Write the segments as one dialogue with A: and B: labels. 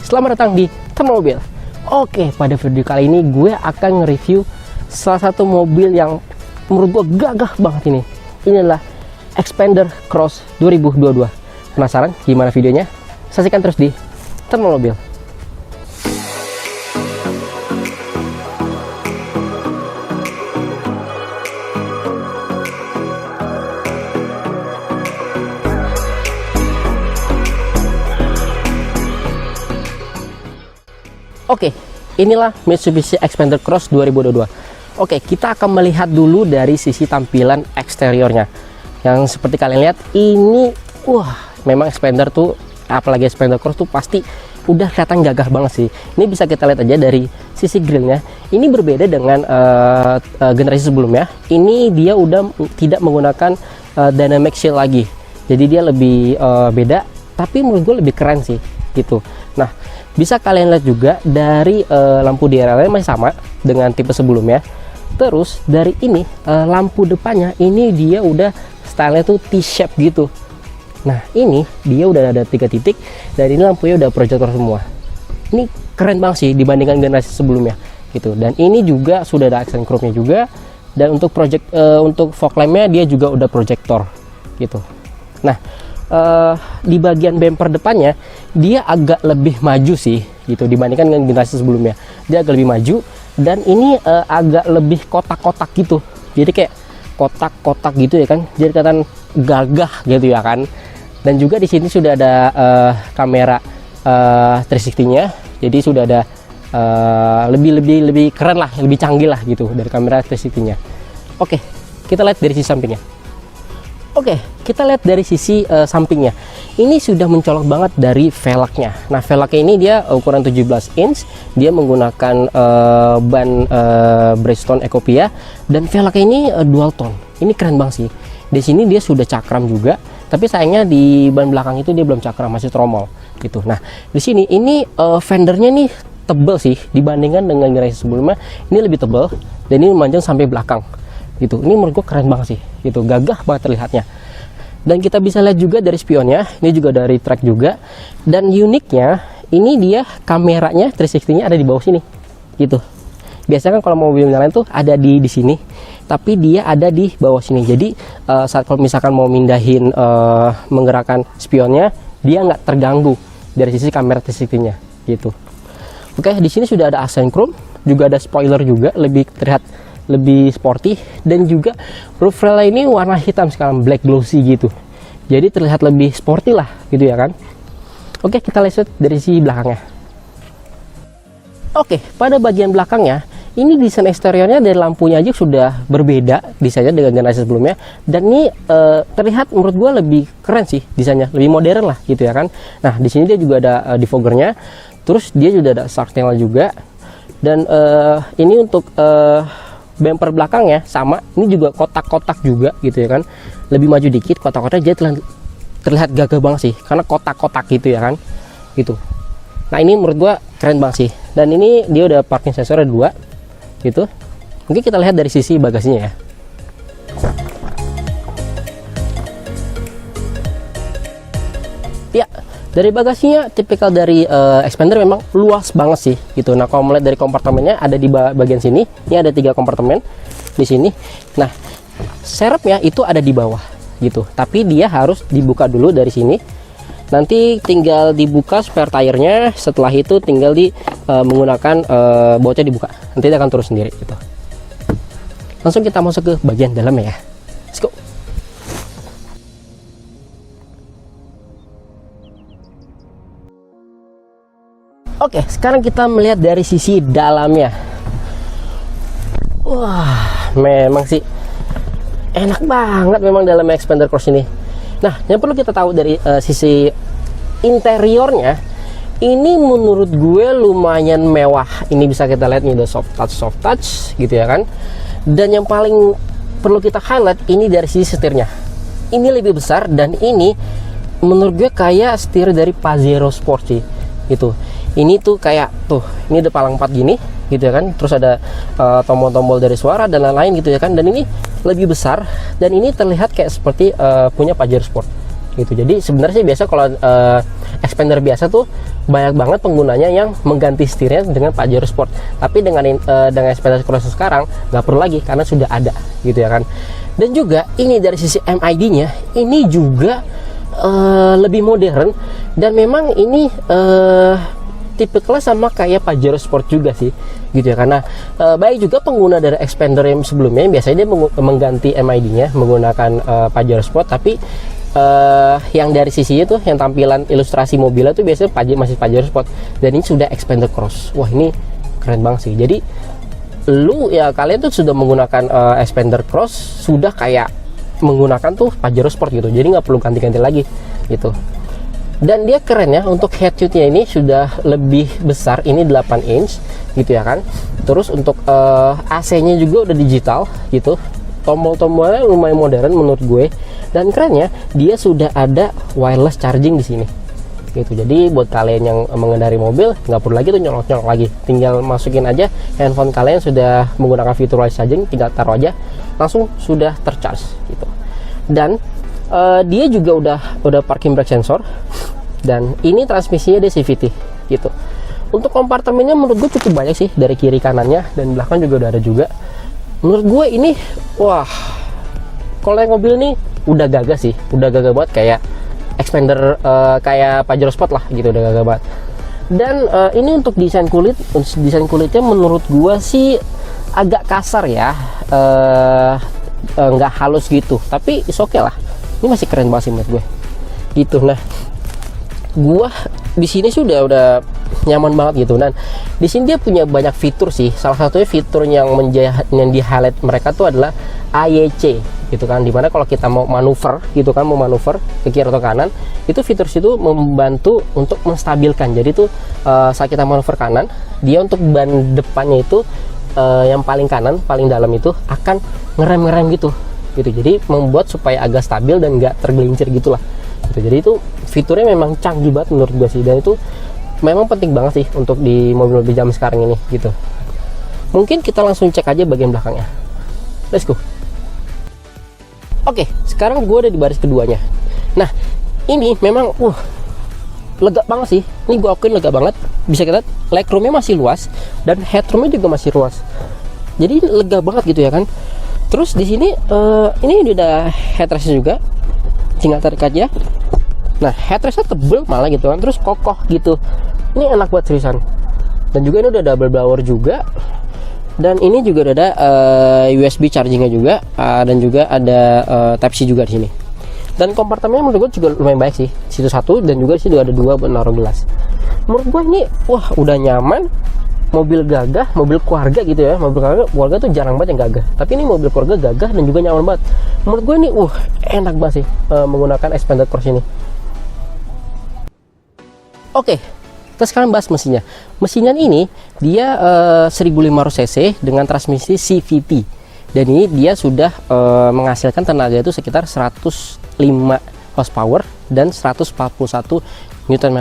A: Selamat datang di Teman Mobil. Oke, pada video kali ini gue akan nge-review salah satu mobil yang menurut gue gagah banget ini. Ini adalah Xpander Cross 2022. Penasaran gimana videonya? Saksikan terus di Teman Mobil. Oke, inilah Mitsubishi Xpander Cross 2022. Oke, kita akan melihat dulu dari sisi tampilan eksteriornya. Yang seperti kalian lihat, ini memang Xpander tuh, apalagi Xpander Cross tuh pasti udah kelihatan gagah banget sih. Ini bisa kita lihat aja dari sisi grillnya. Ini berbeda dengan generasi sebelumnya. Ini dia udah tidak menggunakan dynamic shield lagi. Jadi dia lebih beda, tapi menurut gue lebih keren sih gitu. Nah, bisa kalian lihat juga dari lampu DRL masih sama dengan tipe sebelumnya. Terus dari ini lampu depannya ini dia udah stylenya tuh T-shape gitu. Nah, ini dia udah ada 3 titik dan ini lampunya udah proyektor semua. Ini keren banget sih dibandingkan generasi sebelumnya gitu. Dan ini juga sudah ada accent chrome-nya juga, dan untuk untuk fog lamp-nya dia juga udah proyektor gitu. Nah, di bagian bumper depannya dia agak lebih maju sih gitu dibandingkan dengan generasi sebelumnya. Dia agak lebih maju dan ini agak lebih kotak-kotak gitu. Jadi kayak kotak-kotak gitu ya kan. Jadi kelihatan gagah gitu ya kan. Dan juga di sini sudah ada kamera 360-nya. Jadi sudah ada lebih keren lah, lebih canggih lah gitu dari kamera 360-nya. Oke, kita lihat dari sisi sampingnya. Oke, kita lihat dari sisi sampingnya. Ini sudah mencolok banget dari velgnya. Nah, velgnya ini dia ukuran 17 inch. Dia menggunakan ban Bridgestone Ecopia, dan velgnya ini dual tone. Ini keren banget sih. Di sini dia sudah cakram juga, tapi sayangnya di ban belakang itu dia belum cakram, masih tromol gitu. Nah, di sini ini fendernya nih tebel sih dibandingkan dengan generasi sebelumnya. Ini lebih tebel dan ini memanjang sampai belakang gitu. Ini menurut gue keren banget sih gitu, gagah banget terlihatnya. Dan kita bisa lihat juga dari spionnya, ini juga dari track juga. Dan uniknya ini dia kameranya 360-nya ada di bawah sini gitu. Biasanya kan kalau mobil yang lain tuh ada di sini, tapi dia ada di bawah sini. Jadi saat kalau misalkan mau mindahin menggerakkan spionnya, dia nggak terganggu dari sisi kamera 360-nya gitu. Oke, di sini sudah ada accent chrome, juga ada spoiler juga, lebih terlihat lebih sporty, dan juga roof rail ini warna hitam sekarang, black glossy gitu. Jadi terlihat lebih sporty lah gitu ya kan. Oke, kita lihat dari sisi belakangnya. Oke, pada bagian belakangnya ini desain eksteriornya dari lampunya aja sudah berbeda desainnya dengan generasi sebelumnya, dan ini terlihat menurut gua lebih keren sih desainnya, lebih modern lah gitu ya kan. Nah, di sini dia juga ada defoggernya, terus dia juga ada shark panel juga, dan ini untuk bumper belakangnya sama, ini juga kotak-kotak juga gitu ya kan, lebih maju dikit kotak-kotak, jadi terlihat gagah banget sih karena kotak-kotak gitu ya kan gitu. Nah, ini menurut gua keren banget sih, dan ini dia udah parking sensornya 2 gitu. Mungkin kita lihat dari sisi bagasinya ya. Ya, dari bagasinya tipikal dari Xpander, memang luas banget sih gitu. Nah, kalau melihat dari kompartemennya ada di bagian sini. Ini ada 3 kompartemen di sini. Nah, serepnya itu ada di bawah gitu. Tapi dia harus dibuka dulu dari sini. Nanti tinggal dibuka spare tire-nya. Setelah itu tinggal menggunakan bautnya dibuka. Nanti dia akan turun sendiri gitu. Langsung kita masuk ke bagian dalamnya ya. Let's go. Oke, sekarang kita melihat dari sisi dalamnya. Wah, memang sih enak banget memang dalam Xpander Cross ini. Nah, yang perlu kita tahu dari sisi interiornya, ini menurut gue lumayan mewah. Ini bisa kita lihat nih, udah soft touch gitu ya kan. Dan yang paling perlu kita highlight ini dari sisi setirnya. Ini lebih besar, dan ini menurut gue kayak setir dari Pajero Sport sih gitu. Ini tuh kayak tuh, ini ada palang 4 gini gitu ya kan, terus ada tombol-tombol dari suara dan lain-lain gitu ya kan. Dan ini lebih besar, dan ini terlihat kayak seperti punya Pajero Sport gitu. Jadi sebenarnya sih biasa kalau expander biasa tuh banyak banget penggunanya yang mengganti setirnya dengan Pajero Sport. Tapi dengan expander cross sekarang nggak perlu lagi karena sudah ada gitu ya kan. Dan juga ini dari sisi MID-nya ini juga lebih modern, dan memang ini tipe kelas sama kayak Pajero Sport juga sih gitu ya. Karena baik juga pengguna dari expander yang sebelumnya biasanya dia mengganti MID-nya menggunakan Pajero Sport, tapi yang dari sisinya tuh yang tampilan ilustrasi mobilnya tuh biasanya masih Pajero Sport, dan ini sudah expander cross. Wah, ini keren banget sih. Jadi kalian tuh sudah menggunakan expander cross sudah kayak menggunakan tuh Pajero Sport gitu, jadi nggak perlu ganti-ganti lagi gitu. Dan dia keren ya, untuk headunitnya ini sudah lebih besar, ini 8 inch gitu ya kan. Terus untuk AC-nya juga udah digital gitu, tombol-tombolnya lumayan modern menurut gue. Dan kerennya dia sudah ada wireless charging di sini gitu. Jadi buat kalian yang mengendari mobil nggak perlu lagi tuh nyolok-nyolok lagi, tinggal masukin aja handphone kalian sudah menggunakan fitur wireless charging, tinggal taruh aja langsung sudah tercharge gitu. Dan dia juga udah parking brake sensor, dan ini transmisinya dia CVT gitu. Untuk kompartemennya menurut gue cukup banyak sih, dari kiri kanannya dan belakang juga udah ada juga. Menurut gue ini wah, kalau yang mobil ini udah gagah sih, udah gagah banget kayak expander kayak Pajero Sport lah gitu, udah gagah banget. Dan ini untuk desain kulitnya menurut gue sih agak kasar ya, nggak halus gitu, tapi is okay lah. Ini masih keren banget sih menurut gue gitu. Nah, gua di sini sudah nyaman banget gitu. Dan di sini dia punya banyak fitur sih. Salah satunya fitur yang di highlight mereka tuh adalah AYC gitu kan, dimana kalau kita mau manuver gitu kan, mau manuver ke kiri atau kanan, itu fitur situ membantu untuk menstabilkan. Jadi tuh saat kita manuver kanan, dia untuk ban depannya itu yang paling kanan, paling dalam itu akan ngerem gitu. Jadi membuat supaya agak stabil dan nggak tergelincir gitulah gitu. Jadi itu fiturnya memang canggih banget menurut gue sih, dan itu memang penting banget sih untuk di mobil-mobil zaman sekarang ini gitu. Mungkin kita langsung cek aja bagian belakangnya, let's go. Oke, sekarang gue ada di baris keduanya. Nah, ini memang lega banget sih, ini gue akuin lega banget. Bisa kita lihat legroomnya masih luas dan headroomnya juga masih luas, jadi lega banget gitu ya kan. Terus di sini ini udah headrestnya juga, tinggal tarik aja. Nah, headrestnya tebel malah gitu kan, terus kokoh gitu. Ini enak buat seriusan. Dan juga ini udah double blower juga. Dan ini juga udah ada USB chargingnya juga, dan juga ada Type-C juga di sini. Dan kompartemennya menurut gue juga lumayan baik sih. Situ satu, dan juga di sini ada dua buat naruh gelas. Menurut gue ini udah nyaman. Mobil gagah, mobil keluarga gitu ya. Mobil keluarga tuh jarang banget yang gagah, tapi ini mobil keluarga gagah dan juga nyaman banget. Menurut gue ini enak banget sih menggunakan expander cross ini. Oke, kita sekarang bahas mesinnya. Mesinnya ini dia 1500 cc dengan transmisi CVT, dan ini dia sudah menghasilkan tenaga itu sekitar 105 horsepower dan 141 Nm.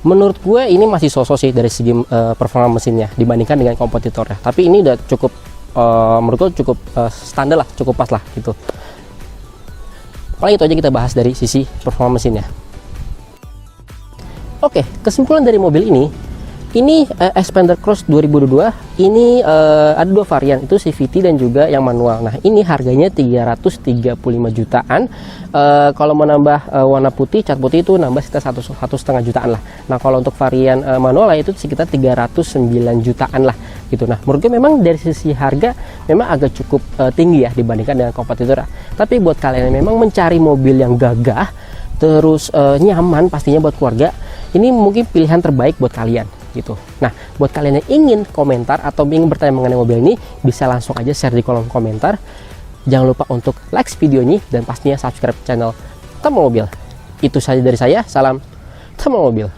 A: Menurut gue ini masih sosok sih dari segi performa mesinnya dibandingkan dengan kompetitornya, tapi ini udah cukup menurut gue cukup standar lah, cukup pas lah gitu. Paling itu aja kita bahas dari sisi performa mesinnya. Oke, kesimpulan dari mobil ini expander cross 2022 ini ada dua varian, itu CVT dan juga yang manual. Nah, ini harganya 335 jutaan. Kalau mau nambah warna putih, cat putih itu nambah sekitar 1,5 jutaan lah. Nah, kalau untuk varian manual lah itu sekitar 309 jutaan lah gitu. Nah, menurut gue memang dari sisi harga memang agak cukup tinggi ya dibandingkan dengan kompetitor. Tapi buat kalian yang memang mencari mobil yang gagah terus nyaman pastinya buat keluarga, ini mungkin pilihan terbaik buat kalian gitu. Nah, buat kalian yang ingin komentar atau ingin bertanya mengenai mobil ini, bisa langsung aja share di kolom komentar. Jangan lupa untuk like video ini dan pastinya subscribe channel Teman Mobil. Itu saja dari saya, salam Teman Mobil.